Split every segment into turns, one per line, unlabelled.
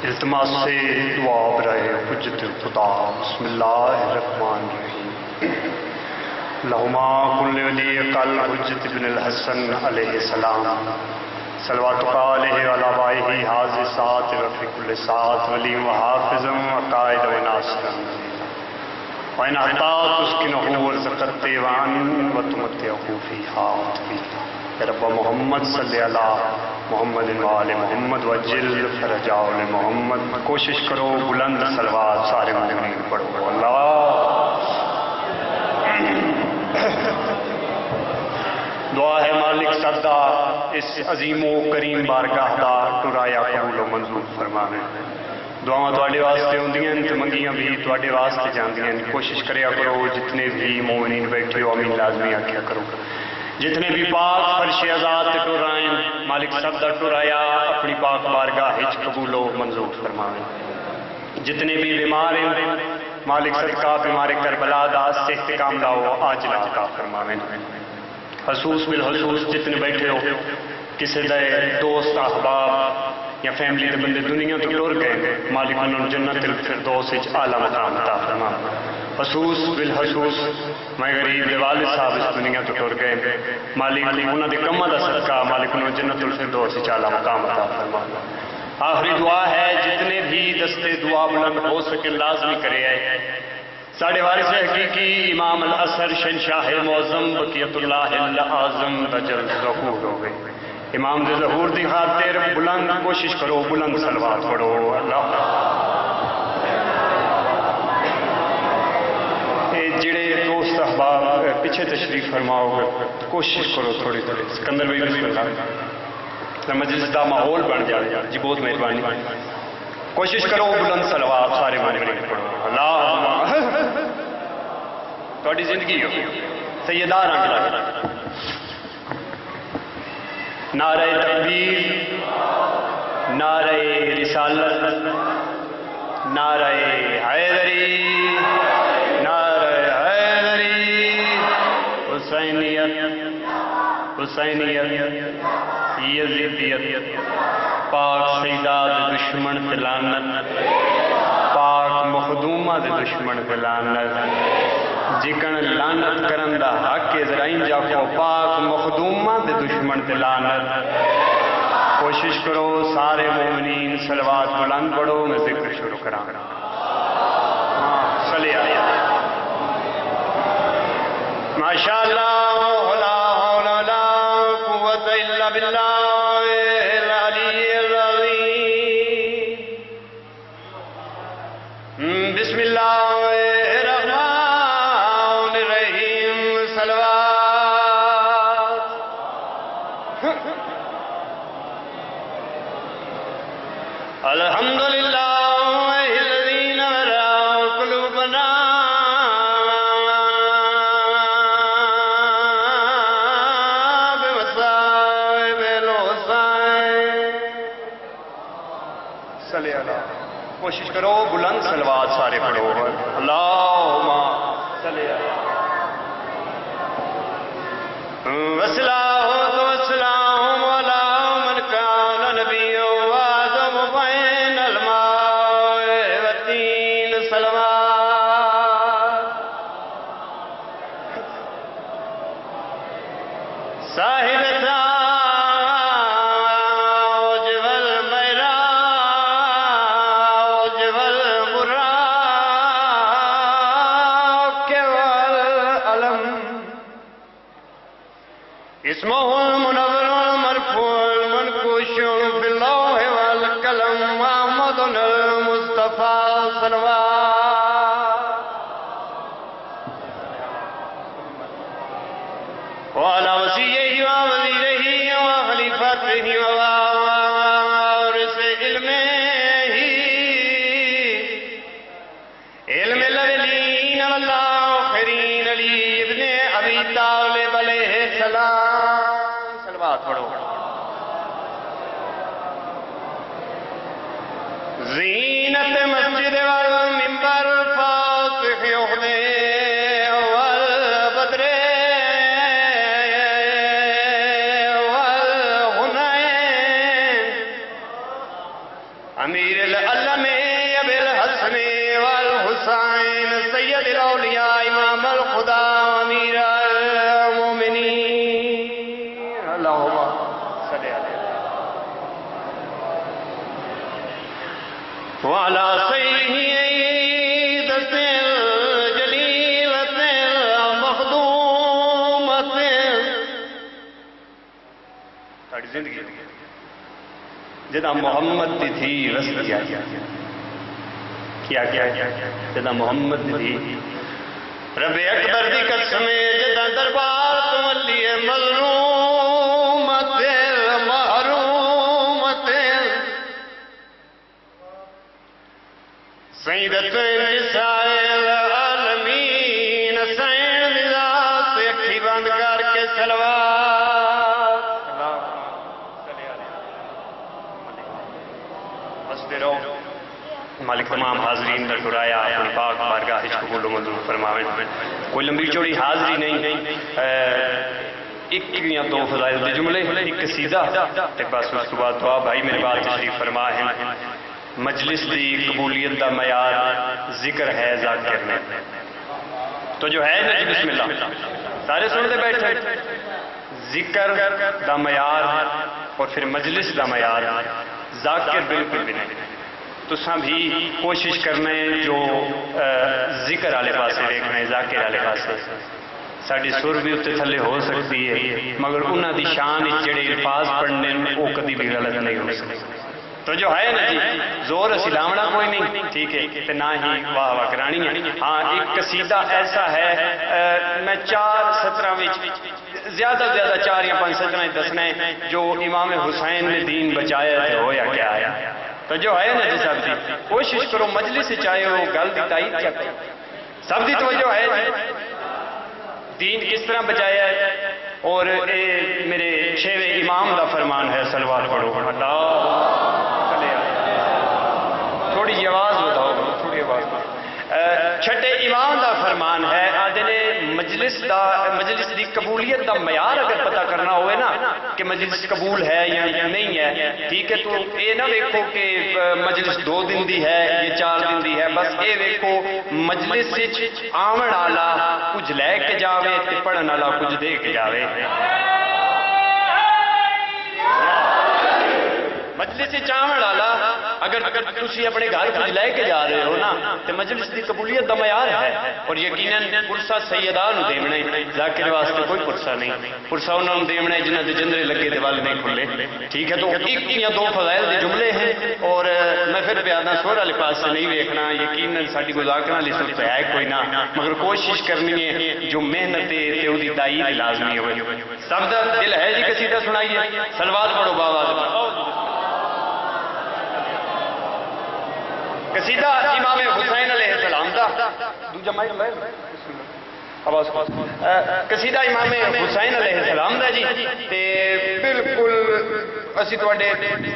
التماس سے دعا برائے حجت خدا۔ بسم اللہ الرحمن الرحیم۔ اللہم کن ولی قلب حجت بن الحسن علیہ السلام صلواتک علیہ وعلی آبائہ حاضر سات رفیع کل سات ولی و حافظ وقائد و ناصر وإن أخطأت تسكنه ورزقت تیوان وتمتعه فيها وتبیها۔ یا رب محمد صلی اللہ محمد وآل محمد وجل فرجاء محمد۔ کوشش کرو بلند صلوات سارے مومنین پڑھو۔ اللہ دعا ہے مالک سدا اس عظیم و کریم بارگاہ دا ٹرایا قبول و منظور فرماوے۔ دعاواں تواڈے واسطے ہوندیاں تے منگیاں بھی تواڈے واسطے جاندیاں۔ کوشش کریا کرو جتنے بھی مومنین بیٹھے ہو آمین لازمی آکھیا کرو۔ جتنے بھی پاک فرش آزاد ٹرائیں مالک سب دا ٹرایا اپنی پاک بارگاہ ہچ قبول و منظور فرماوے۔ جتنے بھی بیمار ہیں مالک صدقہ بیمار کربلا دا صحت کاملہ و عاجلہ عطا فرماوے۔ خصوص بالخصوص جتنے بیٹھے ہو کسی دے دوست احباب یا فیملی دے بندے دنیا تو ٹر گئے مالک انہوں جنت الفردوس وچ اعلیٰ مقام عطا فرماوے۔ خصوص بالخصوص میں غریب دے والد صاحب اس دنیا تو ٹر گئے مالک انہوں دے کماں دا صدقہ مالک انہوں جنت الفردوس وچ اعلیٰ مقام عطا فرماوے۔ آخری دعا ہے جتنے بھی دستے دعا بلند ہو سکے لازمی کرے آئے۔ ساڑھے وارث حقیقی امام الاثر شہنشاہ معظم بقیت اللہ الاعظم تجل ظہور ہو گئے۔ امام دے ظہور دی خاطر بلند کوشش کرو بلند صلوات پڑھو۔ اللہ جڑے دوست احباب پیچھے تشریف فرماؤ گے کوشش کرو تھوڑی تھوڑی سکندر بھائی بسم اللہ مجلس دا ماحول بن جائے جی بہت مہربانی۔ کوشش کرو بلند صلوات سارے مومنین پڑھو۔ اللہ تھوڑی زندگی ہو سیدہ رنگ لگا نعرہ تکبیر نعرہ رسالت نعرہ حیدری نعرہ حیدری حسینیت حسینیت یزیدیت پاک سیداد دشمن فلانت پاک مخدومہ دے دشمن فلانت جکن لانت کرن دا حق ازرائیں جاکو پاک مخدومہ دے دشمن فلانت۔ کوشش کرو سارے مومنین صلوات بلند پڑھو میں ذکر شروع کرا صلی آیا ماشاءاللہ لا حول ولا قوت الا باللہ العلی العظیم۔ بسم اللہ الرحمن الرحیم صلوات۔ الحمدللہ الذی نور قلوبنا بمصائب الوسائل۔ صلی اللہ کوشش کرو بلند صلوات سارے پڑھو۔ اللہم صلی اللہ وصلاۃ وسلام علی من کان نبی وآدم بین الماء والطین صلوات۔ صاحب تاج والمعراج والبراق والعلم اسمہ المنور المرفوع المنقوش فی اللوح والقلم محمد المصطفیٰ صلوات۔ وعلى وصیہ ووزیرہ وخلیفتہ ووارث علمہ علم الاولین والآخرین علی ابن ابی طالب علیہ السلام۔ صلوات پڑھو۔ زینت مسجد والمنبر فاتح عہدے والبدر والغنائن امیر وعلى سيدة جليلة مخدومة ساری زندگی جدا محمد دی تھی رس کیا جدا محمد دی تھی رب اکبر دی قسم جدا دربار تو علی مظلومت محرومت سیدت نساء العالمین سین ذات اکھی بند کر کے سلوات ہستے رہو مالک تمام حاضرین در ٹرایا اپنی پاک بارگاہ قبول و منظور فرماویں کوئی لمبی چوڑی حاضری نہیں ایک یا دو فضائل دے جملے ایک قصیدہ تے بس اس کے بعد دعا بھائی میرے بات تشریف فرما ہے مجلس دی قبولیت دا معیار ذکر ہے ذاکر میں تو جو ہے نا جی بسم اللہ سارے سنتے بیٹھے ذکر دا معیار اور پھر مجلس دا معیار ذاکر بالکل بھی نہیں تو سب بھی کوشش کرنا ہے جو ذکر والے پاسے دیکھنا ہے ذاکر والے پاسے ساری سر بھی اتنے تھلے ہو سکتی ہے مگر انہاں دی شان جڑے الفاظ پڑھنے وہ کبھی بھی غلط نہیں ہو سکتے تو جو ہے نا جی زور اسی لاونا کوئی نہیں ٹھیک ہے تو نہ ہی واہ واہ کرانی ہے ہاں ایک قصیدہ ایسا ہے میں 4 سطرہ زیادہ زیادہ 4 یا 5 سطرہ دسنا ہے جو امام حسین نے دین بچایا ہے ہو یا کیا ہے تو جو ہے نا جی صاحب جی کوشش کرو مجلس سے چاہے ہو گل دی تائید کیا کرو سب دی توجہ ہے دین کس طرح بچایا ہے اور میرے شیو امام دا فرمان ہے صلوات پڑھو اللہ تھوڑی آواز بتاؤ تھوڑی آواز چھٹے امام دا فرمان ہے آدھے مجلس دی قبولیت دا معیار اگر پتہ کرنا ہوئے نا کہ مجلس قبول ہے یا نہیں ہے ٹھیک ہے تو اے نہ دیکھو کہ مجلس 2 دن دی ہے یا 4 دن دی ہے بس اے دیکھو مجلس آمن آلا کچھ لے کے جاوے تے پڑھن آلا کچھ دے کے جاوے مجلس چاول والا اگر تسی اپنے گھر کچھ لے کے جا رہے ہو نا تو مجلس دی قبولیت دا معیار ہے اور یقیناً پرسہ سیداں نو دیونا ہے ذاکر واسطے کوئی پرسہ نہیں پرسہ انہوں نے دیونا ہے جنہاں دے جندرے لگے دے والے نہیں کھلے ٹھیک ہے تو ایک یا 2 فضائل دے جملے ہیں اور میں پھر پیادہ سور والے پاس سے نہیں دیکھنا یقیناً ساڈی گزاکرنا لی سب ہے کوئی نہ مگر کوشش کرنی ہے جو محنت تے دی تائید لازمی ہوئے سب دا دل ہے جی قصیدہ سنائیے صلوات پڑھو بابا قصیدہ امام حسین علیہ السلام دا دوجہ مائک لائے قصیدہ امام حسین علیہ السلام دا جی تے بالکل اسی توڑے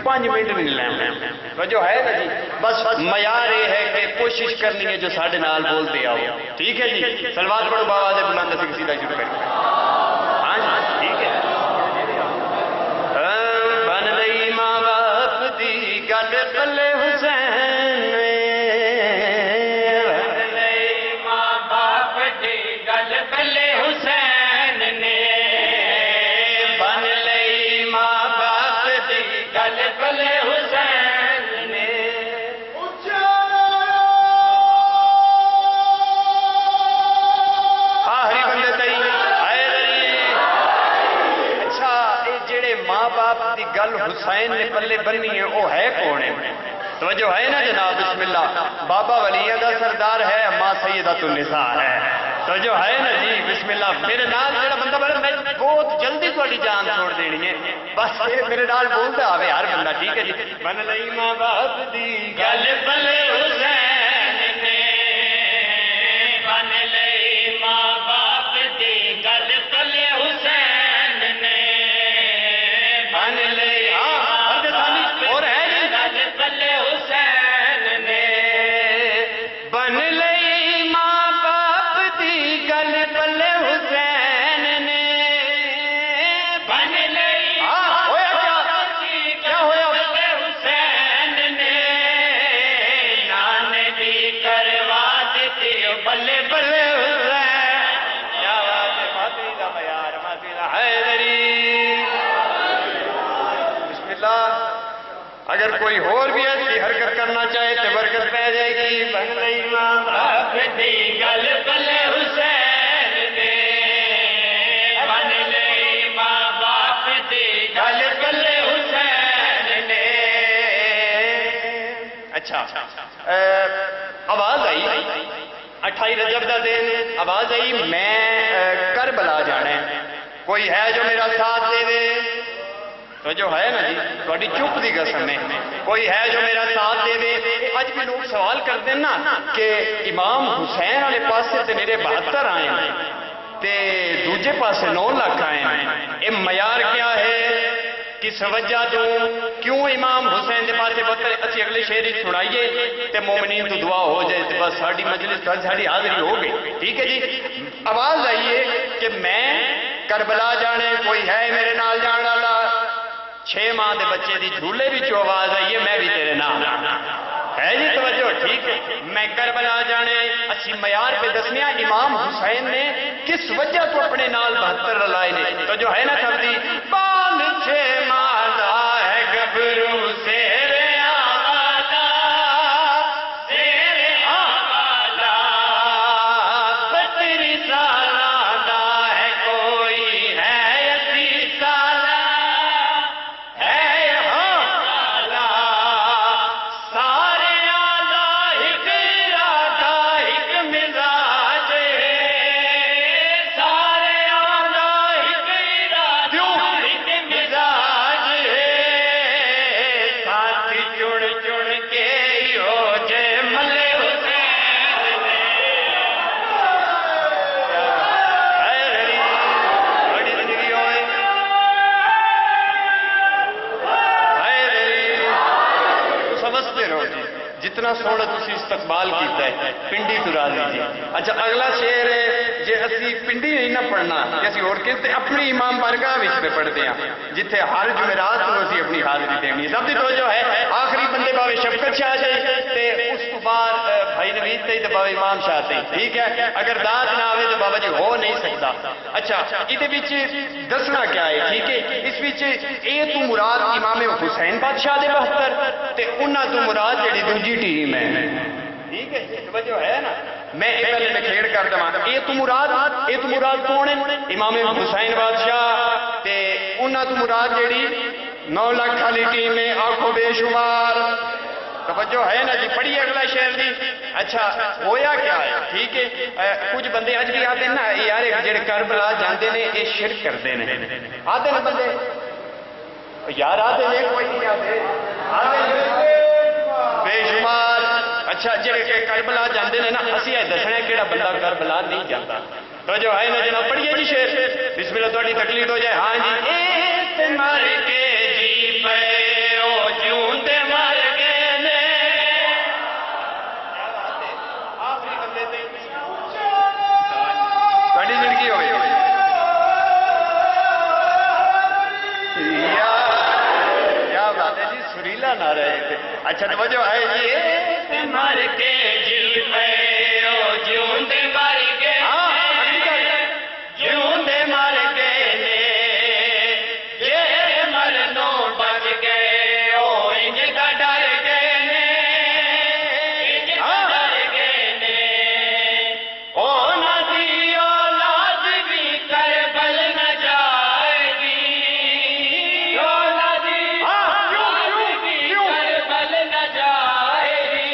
5 منٹ بھی نہیں لیں جو ہے نا جی بس معیار یہ ہے کہ کوشش کرنی ہے جو ساڑھے نال بولتے آؤ ٹھیک ہے جی صلوات پڑھو بابا دے بلندہ سے قصیدہ شروع کریں ہاں جی ٹھیک ہے بن لئی ماں باپ دی گل پلے حسین گل حسین نے پلے بننی ہے وہ ہے کون ہے توجہ ہے نا جناب بسم اللہ بابا ولیہ دا سردار ہے ماں سیدہ النساء ہے توجہ ہے نا جی بسم اللہ میرے نال جڑا بندہ بڑا میں بہت جلدی تھوڑی جان چھوڑ دینی ہے بس میرے نال بولتا آوے ہر بندہ ٹھیک ہے جی بن لئی ماں باپ دی گل پلے حسین نے بن لئی ماں باپ دی گل پلے حسین نے بن لئی اگر کوئی اور بھی ایسی حرکت کرنا چاہے تو برکت پہ جائے گی. بن لئی ماں باپ دی گل بلے حسین نے, بن لئی ماں باپ دی گل بلے حسین نے. اچھا آواز آئی 28 رجب دا دن, آواز آئی میں کربلا جانا ہے, کوئی ہے جو میرا ساتھ دے دے؟ تو جو ہے نا جی تھوڑی چپ دی قسم ہے, کوئی ہے جو میرا ساتھ دے دے؟ اج بھی لوگ سوال کرتے ہیں نا کہ امام حسین والے پاسے تے میرے 72 آئے ہیں تے دوجے پاسے 9 لاکھ آئے ہیں, یہ معیار کیا ہے؟ کس وجہ تو کیوں امام حسین دے پاسے 72؟ اسی اگلے شعر ہی سنائیے تے مومنین تو دعا ہو جائے تو بس ساری مجلس ساری حاضری ہو گئی. ٹھیک ہے جی, آواز آئیے کہ میں کربلا جانے, کوئی ہے میرے نال جان والا؟ 6 ماہ دے بچے دی جھولے بھی چو آواز آئیے میں بھی تیرے نال ہے جی. توجہ ٹھیک ہے, میں کربلا جانے اسی معیار پہ دسنے امام حسین نے کس وجہ تو اپنے نال 72 لائے نے. تو جو ہے نا سب دی بال 6 ماہ دا ہے گبرو سے جتنا سونا تسی استقبال کیتا ہے پنڈی ترا لیجیے. اچھا اگلا شعر ہے جے اسی پنڈی نہیں نہ پڑھنا کہ اسی اور کس اپنی امام بارگاہ وچ پہ پڑھتے ہیں جتھے ہر جمعرات کو اسی اپنی حاضری دینی. سب دی توجہ ہے, آخری بندے باوے شفقت شاہ جائے تے اس تو بعد بھائی نوید تے باوے امام شاہ تے. ٹھیک ہے, اگر داد نہ آوے تو بابا جی ہو نہیں سکتا. اچھا یہ وچ دسنا کیا ہے؟ ٹھیک ہے, اس وچ اے تو مراد امام حسین بادشاہ دے 72 تے انہاں تو مراد جڑی دوجی ٹیم ہے. ٹھیک ہے, توجہ ہے نا, میں یہ پہلے میں کھیڑ کر دوں. اے تو مراد کون ہے؟ امام حسین بادشاہ تے انہاں تو مراد جڑی 9 لاکھ والی ٹیم ہے, آنکھوں بے شمار. توجہ ہے نا جی, پڑھیے اگلا شعر دی. اچھا ہویا کیا ہے؟ ٹھیک ہے, کچھ بندے اج بھی آتے ہیں نا یار جڑے کربلا جاندے نے یہ شرک کرتے ہیں, آتے ہیں بندے یار, آتے ہیں کوئی نہیں آتے بے شمار. اچھا جڑے کربلا جاندے نے نا اسی یہ دسنا کیڑا بندہ کربلا نہیں جاتا. تو جو ہے نا جناب پڑھیے جی شعر, بسم اللہ تھوڑی تکلیف ہو جائے. ہاں جی, مر کے جی پے او جیوندے مر کے نے. آخری بندے تے تھوڑی زندگی ہوئے کیا بات ہے جی, سریلا نہ رہے تھے. اچھا توجہ ہے جی, مر کے جی پے او جیوندے مر کے, جیوندے مر کے نے, جے مرنو بچ گئے او انج دا ڈر گئے نے, ڈر گئے نے. او ندی اولاد بھی کربل نہ جائے گی, او ندی اولاد بھی کربل نہ جائے گی.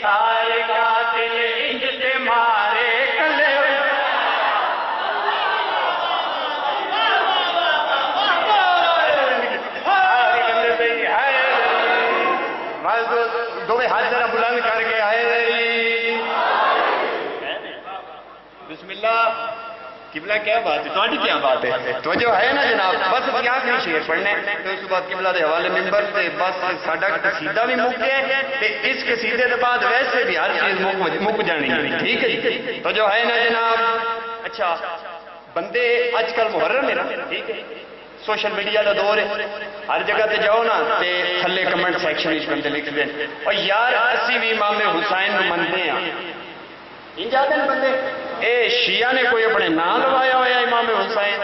سارے قاتل انج دے مارے کلے دونوں ہاتھ ذرا بلند کر کے آئے. بسم اللہ. قبلہ کیا بات ہے, تھوڑی کیا بات ہے؟ تو جو ہے نا جناب بس آخری شعر پڑھنے تو اس بعد قبلہ دے حوالے ممبر تے بس ساڈا قصیدہ بھی مک گیا تے اس قصیدے دے بعد ویسے بھی ہر چیز مک جانی ہے. ٹھیک ہے جی, تو جو ہے نا جناب. اچھا بندے اج کل محرم ہے نا, ٹھیک ہے, سوشل میڈیا کا دور ہے, ہر جگہ تے جاؤ نا تے تھلے کمنٹ سیکشن وچ بندے لکھ دیں اور یار اسی بھی امام حسین نو منتے ہیں. ان جاتے ہیں بندے اے شیعہ نے کوئی اپنے نام لوایا ہوا امام حسین,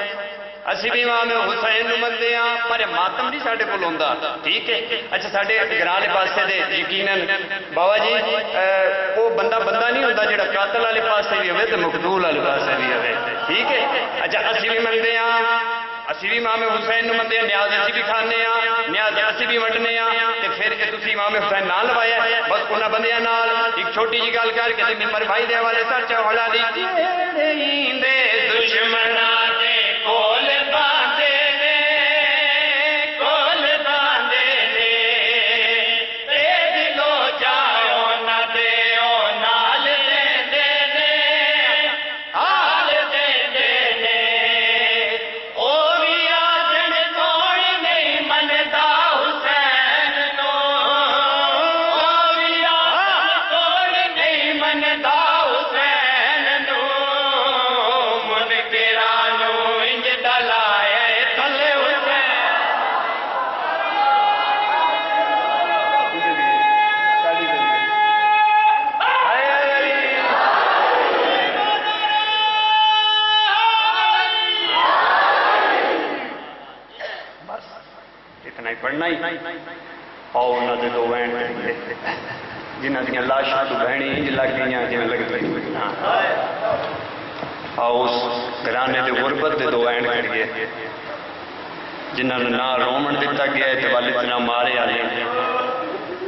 اسی بھی امام حسین نو مندے ہاں پر ماتم نہیں ساڈے کول ہوندا ٹھیک ہے اچھا ساڈے گراں والے پاسے دے یقیناً بابا جی وہ بندہ نہیں ہوندا جڑا قاتل والے پاسے بھی ہوے تے مقتول والے پاسے بھی ہوے ٹھیک ہے اچھا اسی بھی مندے ہاں اسی بھی امام حسین نو مندے ہاں نیاز اسی بھی کھانے ہاں نیاز اسی بھی وڈنے ہاں تے پھر تسی امام حسین نال لوایا بس انہاں بندیاں نال ایک چھوٹی جی گل کر کے تے ممبر بھائی دے حوالے سر چولا دی دے دشمناں دے کول باندے نے کول باندے نے تے دلو جاؤ نہ دیو نال دے نے حال دے نے او وی آجن کوئی نہیں مندا حسین نو او وی آجن کوئی نہیں مندا حسین نو منکرانو انج ڈلائے تھلے حسین بس اتنا ہی پڑھنا ہی آؤ انہوں نے دو بہن جنہ دیا لاشاں تو بہنی انج لگ گئی جی لگ گئی آؤ اس گھرانے دے غربت دے دو بہن کھڑیے جنہوں نے نہ رومن دیتا گیا ہے تے والد نہ مارے آنے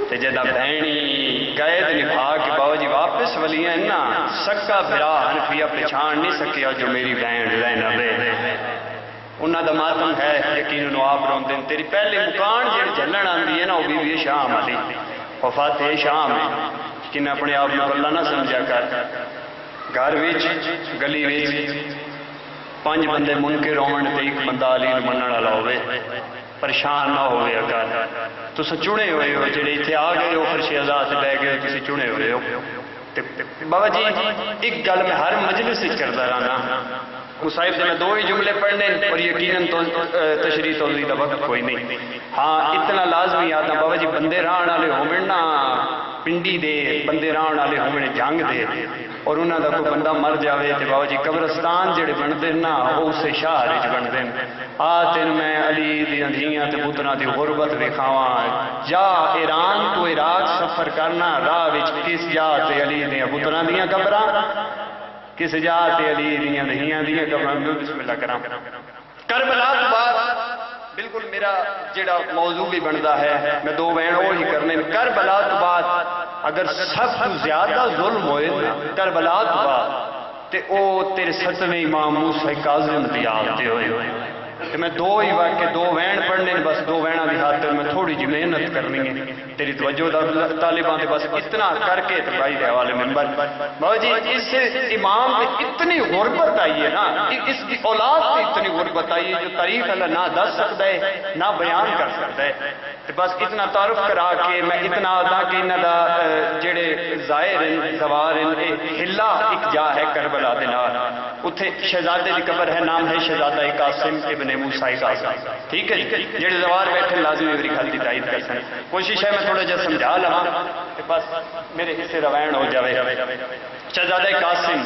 تے جدہ بہنی قید نبھا کے بابا جی واپس ولیاں نا سکا بھرا حنفیہ پہچان نہیں سکیا جو میری بہن زینب ہے انہاں دا ماتم ہے یقیناً آپ روندے ہیں تیری پہلے مکان جڑی جلن آندی ہے نا وہ بی بی شام علی وفات شام ہے کہ اپنے آپ کو اللہ نہ سمجھا کر گھر وچ گلی وچ 5 بندے منکر ہون تے ایک بندہ علی نوں منن والا ہوے پریشان نہ ہوئے اگر تسا چنے ہوئے ہو جڑے ایتھے آ گئے ہو پھر شہزاد لے گئے تسی چنے ہوئے ہو بابا جی ایک گل میں ہر مجلس وچ کردا رہنا مصاحب سے میں 2 ہی جملے پڑھنے اور یقیناً تشریح توضیح کا وقت کوئی نہیں ہاں اتنا لازمی آتا بابا جی بندے رہن والے ہومن نا پنڈی دے بندے رہن والے ہومن جنگ دے اور انہاں دا کوئی بندہ مر جاوے تے بابا جی قبرستان جڑے بنتے نا وہ اسے شہر وچ بنتے ہیں تین میں علی دیاں دھیاں تے پتراں دی غربت وکھاواں جا ایران تو عراق سفر کرنا راہ وچ کس جا تے علی دیاں پتراں دیاں قبراں کس جات علی دیاں دہیاں دیاں قبراں بسم اللہ کرام کربلا تو بعد بالکل میرا جڑا موضوع بھی بنتا ہے میں 2 بہن وہی کرنے کربلا تو بعد اگر سب تو زیادہ ظلم ہوئے نا کربلا تو بعد تے او تیرے 7ویں امام موسیٰ کاظم دی آتے ہوئے تو میں 2 ہی واقع 2 بہن پڑھنے بس 2 بہنوں کی خاطر میں تھوڑی جی محنت کرنی ہے تیری توجہ طالبان بس اتنا کر کے تو بھائی دے حوالے ممبر بابا جی اس امام پہ اتنی غربت آئی ہے نا اس کی اولاد پہ اتنی غربت آئی ہے جو تاریخ اللہ نہ دس سکتا ہے نہ بیان کر سکتا ہے تو بس اتنا تعارف کرا کے میں اتنا آتا کہ انہاں دا جڑے ظاہر ہیں زوار ہیں ہلا ایک جا ہے کربلا دے نال اتھے شہزادے دی قبر ہے نام ہے شہزادہ قاسم ابن موسیٰ قاسم ٹھیک ہے جڑے زوار بیٹھے لازمی میری گل کی تائید کر سن کوشش ہے میں تھوڑا جا سمجھا لواں کہ بس میرے حصے روائن ہو جاوے شہزادہ قاسم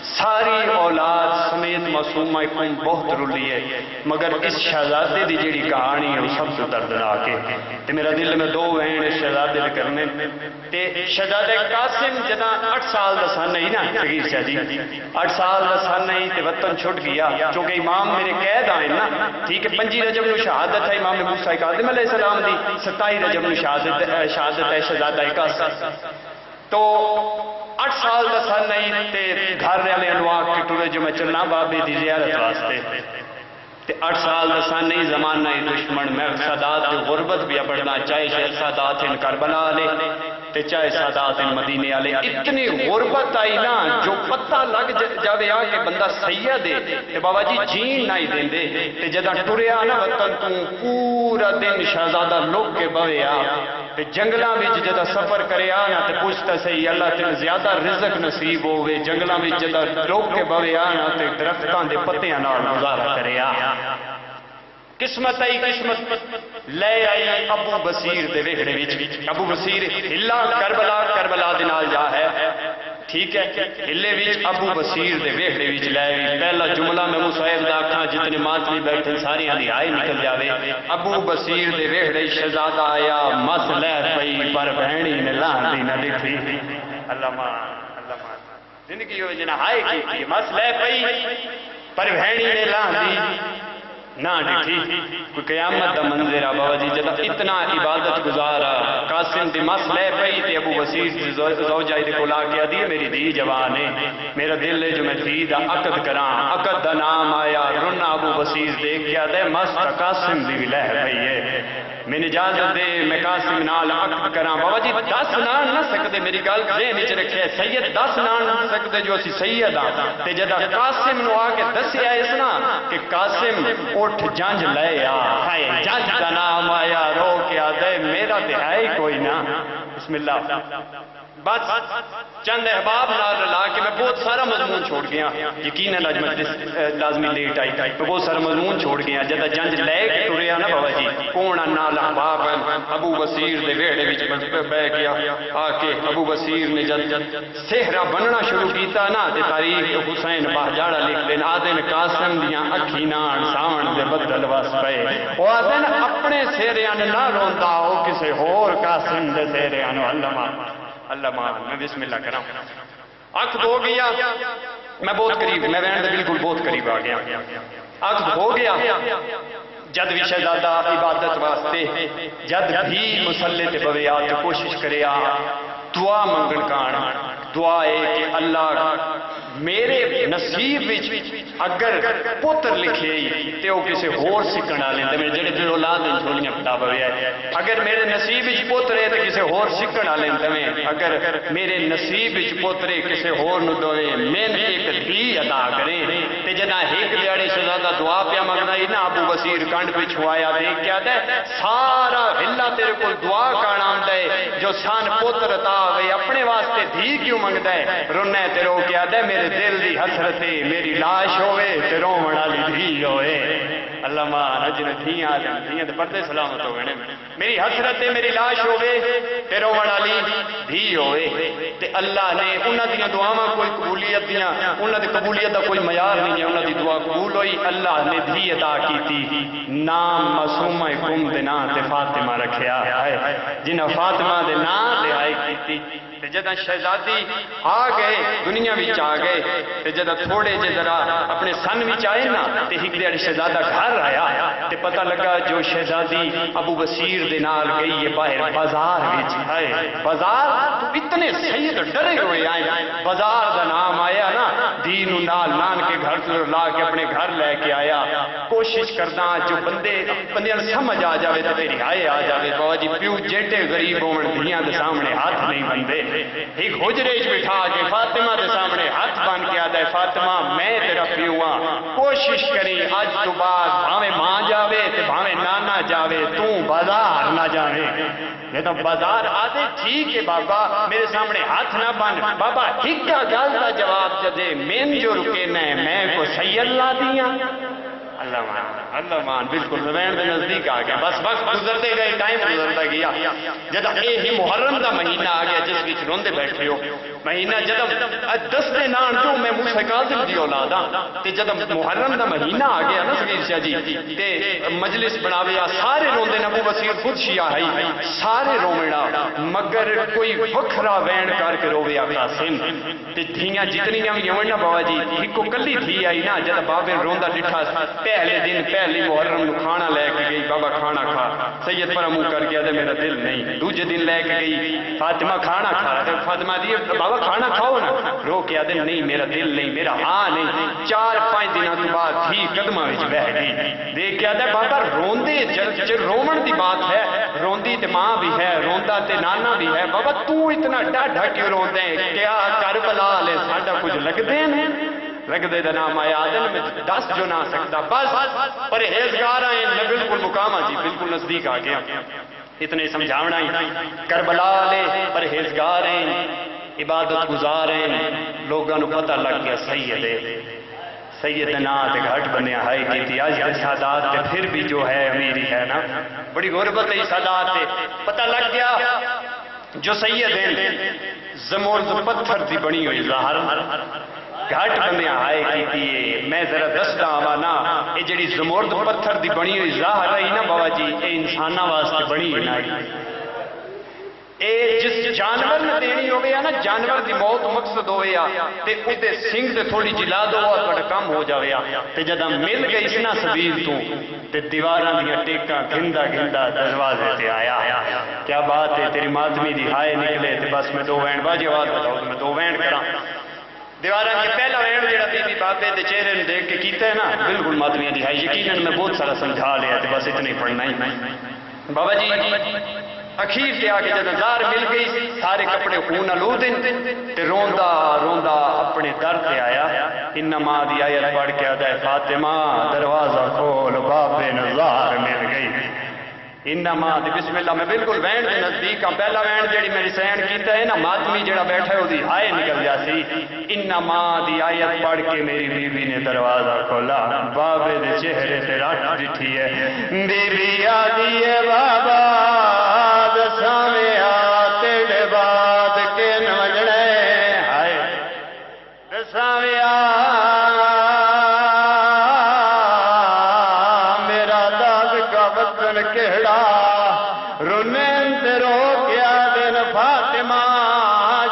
ساری اولاد سمیت معصومہ قوم بہت رلی ہے مگر اس شہزادے دی جڑی کہانی ہے وہ سب سے دردناک ہے تے میرا دل میں 2 بہن اس شہزادے دے کرنے تے شہزادہ قاسم جدا 8 سال دا سن نہیں نا صغیر شاہ جی 8 سال دا سن نہیں تے وطن چھٹ گیا چونکہ امام میرے قید آئے نا ٹھیک ہے 5 رجب نو شہادت ہے امام موسیٰ کاظم علیہ السلام دی 27 رجب نو شہادت ہے شہزادہ قاسم تو 8 سال دا سن نہیں تے گھر والے انواع کے ٹرے جو میں چلنا بابے دی زیارت واسطے تے 8 سال دا سن نہیں زمانہ دشمن میں سادات غربت بھی بڑھنا چاہے شیخ سادات ان کربلا لے تے چاہے سادات ان مدینے والے اتنی غربت آئی نا جو پتہ لگ جاوے آ کہ بندہ سید ہے تے بابا جی جین نہیں دیندے تے جداں ٹریا نا وطن تو پورا دن شہزادہ لوگ کے بوے آ تے جنگلاں وچ جدا سفر کرے آ نا تے پوچھتا صحیح اللہ تے زیادہ رزق نصیب ہوے جنگلاں وچ جدا لوگ کے بوے آ نا تے درختاں دے پتیاں نال گزارا کرے آ قسمت آئی قسمت لے آئی ابو بصیر دے ویکھڑے وچ ابو بصیر ہلا کربلا دے نال جا ہے
ٹھیک ہے ہلے وچ ابو بصیر دے ویڑے وچ لے گئی پہلا جملہ میں مصعب دا آکھاں جتنے ماتمی بیٹھے ساری دی آئے نکل جاوے ابو بصیر دے ویڑے شہزادہ آیا مس لے پئی پر بہنی نے لاندی نہ ڈٹھی اللہ مان زندگی ہوئے جنہ ہائے کی مس لے پئی پر بہنی نے لاندی نہ ڈٹھی کوئی قیامت دا منظر آ بابا جی جب اتنا عبادت گزارا قاسم دی مس لے پئی تے ابو بصیر زوجہ دے کول آ کے آدھی میری دی جوان ہے میرا دل ہے جو میں دی دا عقد کراں عقد دا نام آیا رونا ابو بصیر دیکھ کے آدھے مس قاسم دی بھی لہ پئی ہے میں اجازت دے میں قاسم نال عقد کراں بابا جی 10 نان نہ سکدے میری گل ذہن وچ رکھے سید 10 نان نہ سکدے جو اسی سید ہاں تے جدا قاسم نو آ کے دسیا اس نا کہ قاسم اٹھ جنج لے آ ہائے جنج دا نام آیا رو کے آدھے میرا تے ہے کوئی نہ بسم اللہ بس چند احباب نال رلا کے میں بہت سارا مضمون چھوڑ گیا یقیناً اج مجلس لازمی لیٹ آئی میں بہت سارا مضمون چھوڑ گیا جدا جنج لے کے ٹریا نا بابا جی کون نال احباب ابو بصیر دے ویڑے وچ بیٹھ گیا آ کے ابو بصیر نے جد صحرا بننا شروع کیتا نا تے تاریخ حسین باہجاڑا لکھ دین آدن قاسم دیاں اکھی نال ساون دے بدل وس پئے او آدن اپنے سہریاں نہ روندا او کسے ہور قاسم دے سہریاں نو اللہ مان میں بسم اللہ کراں عقد ہو گیا میں بہت قریب میں وین دے بالکل بہت قریب آ گیا عقد ہو گیا جد بھی شہزادہ عبادت واسطے جد بھی مسلح تے بویا تے کوشش کریا دعا منگن کان دعا ہے کہ اللہ میرے نصیب وچ اگر پتر لکھے تے او کسے ہور سکھن والے تے میرے جڑے دل اولاد نے جھولیاں پٹا پویا اگر میرے نصیب وچ پتر ہے تے کسے ہور سکھن والے تے اگر میرے نصیب وچ پتر ہے کسے ہور نو دوے میں ایک دی ادا کریں تے جنا ایک دیاڑے شہزادہ دعا پیا منگدا اے نا ابو بصیر کنڈ پچھو آیا دیکھ کے آتا ہے سارا ہلا تیرے کول دعا کان آندا ہے جو سان پتر عطا ہوئے اپنے واسطے دھی کیوں منگدا ہے رونا ہے تے رو کے آتا ہے میرے دل دی حسرت میری لاش ہوئے تے رومن والی دھی ہوئے اللہ مان اجن دھیاں تے پردے سلامت ہو گئے میری حسرت میری لاش ہوئے تے رومن والی دھی ہوئے تے اللہ نے انہاں دیاں دعاواں کوئی قبولیت دیاں انہاں دی قبولیت دا کوئی معیار نہیں ہے انہاں دی دعا قبول ہوئی اللہ نے دھی عطا کیتی نام معصومہ کم دے نام تے فاطمہ رکھیا ہے جنہاں فاطمہ دے نام تے آئی کیتی تے جدہ شہزادی آ گئے دنیا وچ آ گئے تے جدہ تھوڑے جے ذرا اپنے سن وچ آئے نا تے ایک دیڑ شہزادہ گھر آیا تے پتہ لگا جو شہزادی ابو بصیر دے نال گئی ہے باہر بازار وچ ہے بازار تو اتنے سید ڈرے ہوئے آئے بازار دا نام آیا نا دین نال نان کے گھر تو لا کے اپنے گھر لے کے آیا کوشش کرنا جو بندے سمجھ آ جاوے تے میری آئے آ جاوے بابا جی پیو جیٹے غریب ہون دھیاں دے سامنے ہاتھ نہیں بندے ایک حجرے بٹھا کے فاطمہ دے سامنے ہاتھ بن کے آدھا ہے فاطمہ میں تیرا پیو ہاں کوشش کری اج تو بعد بھاویں ماں جاوے تے بھاویں نانا جاوے تو بازار نہ جاوے یہ تو بازار آدھے ٹھیک ہے بابا میرے سامنے ہاتھ نہ بن بابا ہکا گل دا جواب جدے مین جو رکے نہ میں کو سید لا دیاں اللہ مان بالکل زبین دے نزدیک آ گیا بس وقت گزرتے گئے ٹائم گزرتا گیا جدا اے ہی محرم دا مہینہ آ گیا جس وچ روندے بیٹھے ہو مہینہ جدا دستے نان جو میں موسیٰ کاظم دی اولاد ہاں تے جدا محرم دا مہینہ آ گیا نا صغیر شاہ جی تے مجلس بناویا سارے روندے ابو بصیر خود شیعہ ہے سارے رومڑا مگر کوئی وکھرا وین کر کے رویا قاسم تے دھیاں جتنیاں بھی ہون نا بابا جی ایک کو کلی تھی آئی نا جدا بابے روندا ڈٹھا پہلے دن پہلی محرم نو کھانا لے کے گئی بابا کھانا کھا سید پر منہ کر کے آدھے میرا دل نہیں دوجے دن لے کے گئی فاطمہ کھانا کھا فاطمہ دی بابا کھانا کھاؤ نا رو کے آدھے نہیں میرا دل نہیں میرا ہاں نہیں 4-5 دنوں کے بعد تھی قدمہ وچ بہ گئی دیکھ کے آدھے بابا روندے جو رومن دی بات ہے روندی تے ماں بھی ہے روندا تے نانا بھی ہے بابا تو اتنا ڈاڈھا کیوں روندے کیا کربلا لے ساڈا کچھ لگدے ہیں لگدے دا نام آیا آدن میں 10 جو نہ سکتا بس پرہیزگار آئیں میں بالکل مقامہ جی بالکل نزدیک آ گیا اتنے سمجھاونا ہی کربلا لے پرہیزگار ہیں عبادت گزار ہیں لوگوں نے پتہ لگ گیا سیدنا تے گھٹ بنیا ہے کیتی آج کے سادات تے پھر بھی جو ہے امیری ہے نا بڑی غربت ہے سادات تے پتہ لگ گیا جو سید زمرد پتھر دی بنی ہوئی ظاہر گھٹ بندے آئے کیتی میں ذرا دستا آوانا اے جڑی زمرد پتھر دی بنی ہوئی ظاہر ہے نا بابا جی اے انسانہ واسطے بنی ہوئی نا اے جس جانور نے دینی ہو گیا نا جانور دی موت مقصد ہویا تے اُدے سنگ تے تھوڑی جلا دو اور بڑا کم ہو جاویا تے جدہ مل گئی اس نا سبیل تو تے دیواراں دیا ٹیکاں گھندہ گھندہ دروازے تے آیا کیا بات ہے تیری ماتمی دی ہائے نکلے تے بس میں دو وینڈ باجی آواز بتاؤ میں دو وینڈ کرا دیواراں کے پہلا وینڈ جڑا بی بی بابے دے چہرے نے دیکھ کے کیتا ہے نا بالکل ماتمیاں دی ہائے یقیناً میں بہت سارا سمجھا لیا تے بس اتنے پڑھنا ہی بابا جی اخیر تے آ کے جب نظار مل گئی سارے کپڑے خون آلود تے روندا روندا اپنے در تے آیا انما دی آیت پڑھ کے آدھا ہے فاطمہ دروازہ کھول باب نظار مل گئی انما دی بسم اللہ میں بالکل وینڈ دے نزدیک ہاں پہلا وینڈ جڑی میری سین کیتا ہے نا ماتمی جڑا بیٹھا ہے وہ دی ہائے نکل جاسی انما دی آیت پڑھ کے میری بی بی نے دروازہ کھولا بابے دے چہرے تے رٹ ڈٹھی ہے بی بی آدھی ہے بابا دساویا تیرے بعد کے نوجڑے ہائے دساویا میرا داد کا وطن کہڑا رنین تے رو گیا دن فاطمہ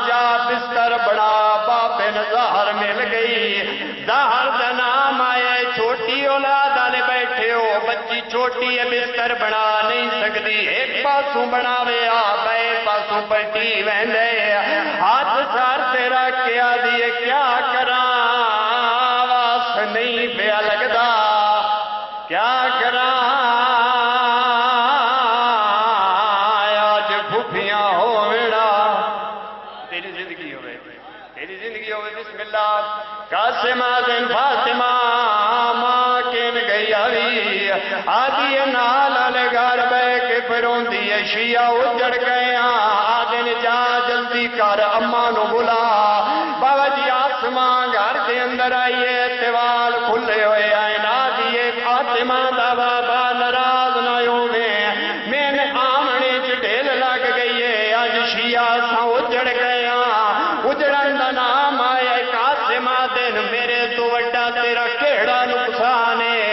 جا بستر بڑا باپ نظار مل گئی ظاہر دا نام آیا چھوٹی اولاد والے بیٹھے ہو بچی چھوٹی ہے بستر بنا نہیں سکتی ایک پاسوں بنا ویا بے پاسوں پلٹی ویندے ہاتھ سار تیرا کیا دیے کیا کراں واس نہیں پیا لگدا کیا کراں آج بھوپیاں ہوویڑا تیری زندگی ہوئے تیری زندگی ہوئے بسم اللہ قاسم آدم فاطمہ ماں کین گئی آوی آدھی نال گھر بے کے پھرون دیئے شیعہ اجڑ گئے آدھن جا جلدی کر اماں نو بلا بابا جی آسمان گھر کے اندر آئیے تیوال کھلے ہوئے آئے نا دیئے فاطمہ دا بابا نراز نہ ہوئے میں نے آمنے چٹیل لگ گئی ہے آج شیعہ سا اجڑ گئے اجڑن دا نام آئے قاسم دن میرے تو وڈا تیرا کیڑا نقصان ہے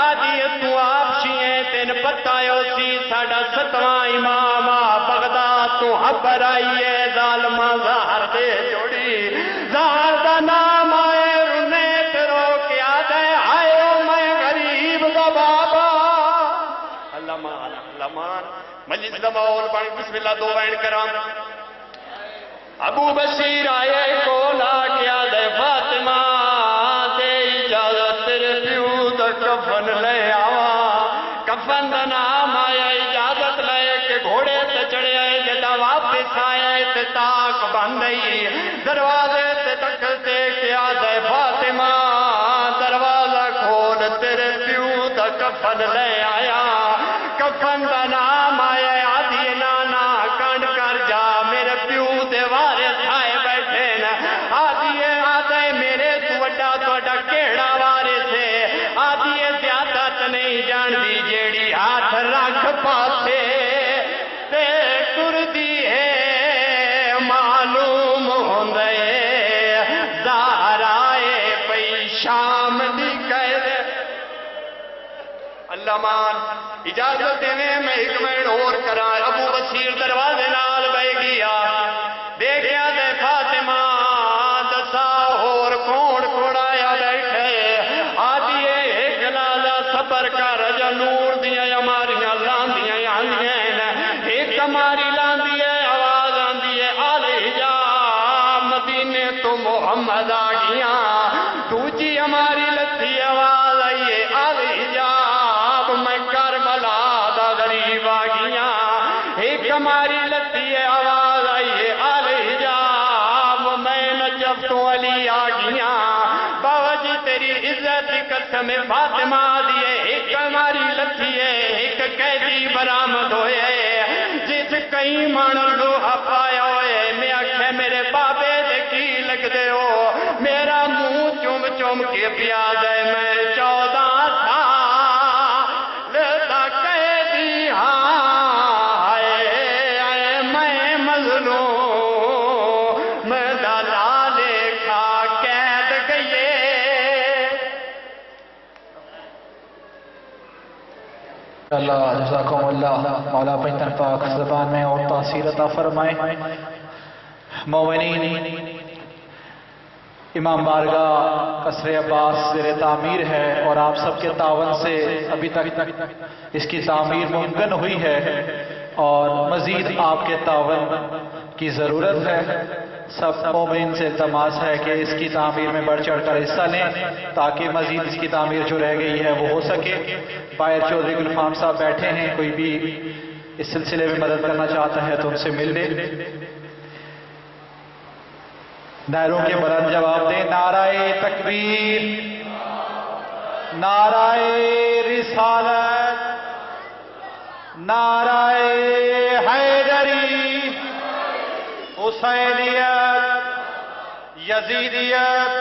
آدھی تو آپ شیئے تین پتایو سی ساڑا ستواں امام بغداد تو حبر آئیے ظالمہ ظاہر دے جوڑی ظاہر دا نام آئے رنے تیرو کیا دے آئے میں غریب دا بابا اللہ مان مجلس دا مول بن بسم اللہ دو وین کرام ابو بشیر آئے کولا کیا دے فاطمہ دے اجازت تیرے پیو دا کفن لے آوا کفن دا نام آیا اجازت لے کے گھوڑے تے چڑھے آئے جدا واپس آئے تے تاک بندئی دروازے تے تکتے کیا دے فاطمہ دروازہ کھول تیرے پیو دا کفن لے آیا کفن دا نام آیا آدھی نانا کانڈ کر جا میرے پیو دے وارث آئے بیٹھے نا آدھی آدھے میرے تو وڈا توڑا کیڑا وارث ہے آدھی زیادت نہیں جان دی جیڑی ہاتھ رکھ پاسے تے ٹر دی ہے معلوم ہوندے زہرائے پئی شام دی قید اللہ مان اجازت دیویں میں ایک منٹ اور کرا ابو بصیر دروازے نال بہ گیا دیکھیا دے فاطمہ دسا اور کون کون آیا بیٹھے آدھی ایک لازا صبر کر جا نور دیاں ہماریاں لاندیاں آندیاں ایک ہماری لاندی ہے آواز آندی ہے آلے جا مدینے تو محمد آ گیا دوجی ہماری لتھی آواز آئیے آلے جا میں کربلا دا غریب آ گیا ایک ہماری لتی آواز آئیے آلے جاب میں نجف تو علی آ گیا بابا جی تیری عزت قسم فاطمہ دیے ایک ہماری لتی ہے ایک قیدی برآمد ہوئے جس کئی من لوہا پایا ہوئے میں آکھے میرے بابے دے کی لگ دے ہو میرا منہ چوم چوم کے پیاز ہے میں 14 سال
اللہ جزاکم اللہ مولا پنجتن پاک زبان میں اور تاثیر عطا فرمائے۔ مومنین، امام بارگاہ قصر عباس زیر تعمیر ہے اور آپ سب کے تعاون سے ابھی تک اس کی تعمیر ممکن ہوئی ہے اور مزید آپ کے تعاون کی ضرورت ہے۔ سب مومنین سے التماس ہے کہ اس کی تعمیر میں بڑھ چڑھ کر حصہ لیں تاکہ مزید اس کی تعمیر جو رہ گئی ہے وہ ہو سکے۔ باہر چودھری گلفام صاحب بیٹھے ہیں، کوئی بھی اس سلسلے میں مدد کرنا چاہتا ہے تو ان سے مل لے۔ نعروں کے بلند جواب دیں۔ نعرہ تکبیر، نعرہ رسالت، نعرہ حیدری، حسینیت، یزیدیت،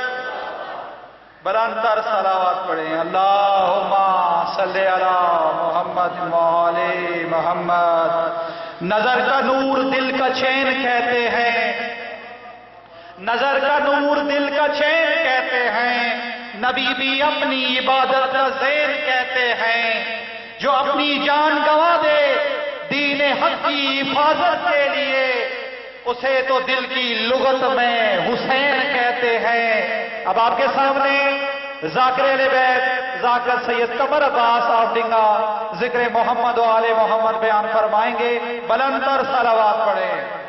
بلند تر صلوات پڑھیں۔ اللہم صلی علی محمد وعلی محمد۔ نظر کا نور دل کا چین کہتے ہیں، نظر کا نور دل کا چین کہتے ہیں، نبی بھی اپنی عبادت کا زین کہتے ہیں۔ جو اپنی جان گنوا دے دین حق کی حفاظت کے لیے، اسے تو دل کی لغت میں حسین کہتے ہیں۔ اب آپ کے سامنے ذاکر اہل بیت ذاکر سید قمر عباس آفڈنگا ذکر محمد و آل محمد بیان فرمائیں گے۔ بلند تر صلوات پڑھیں۔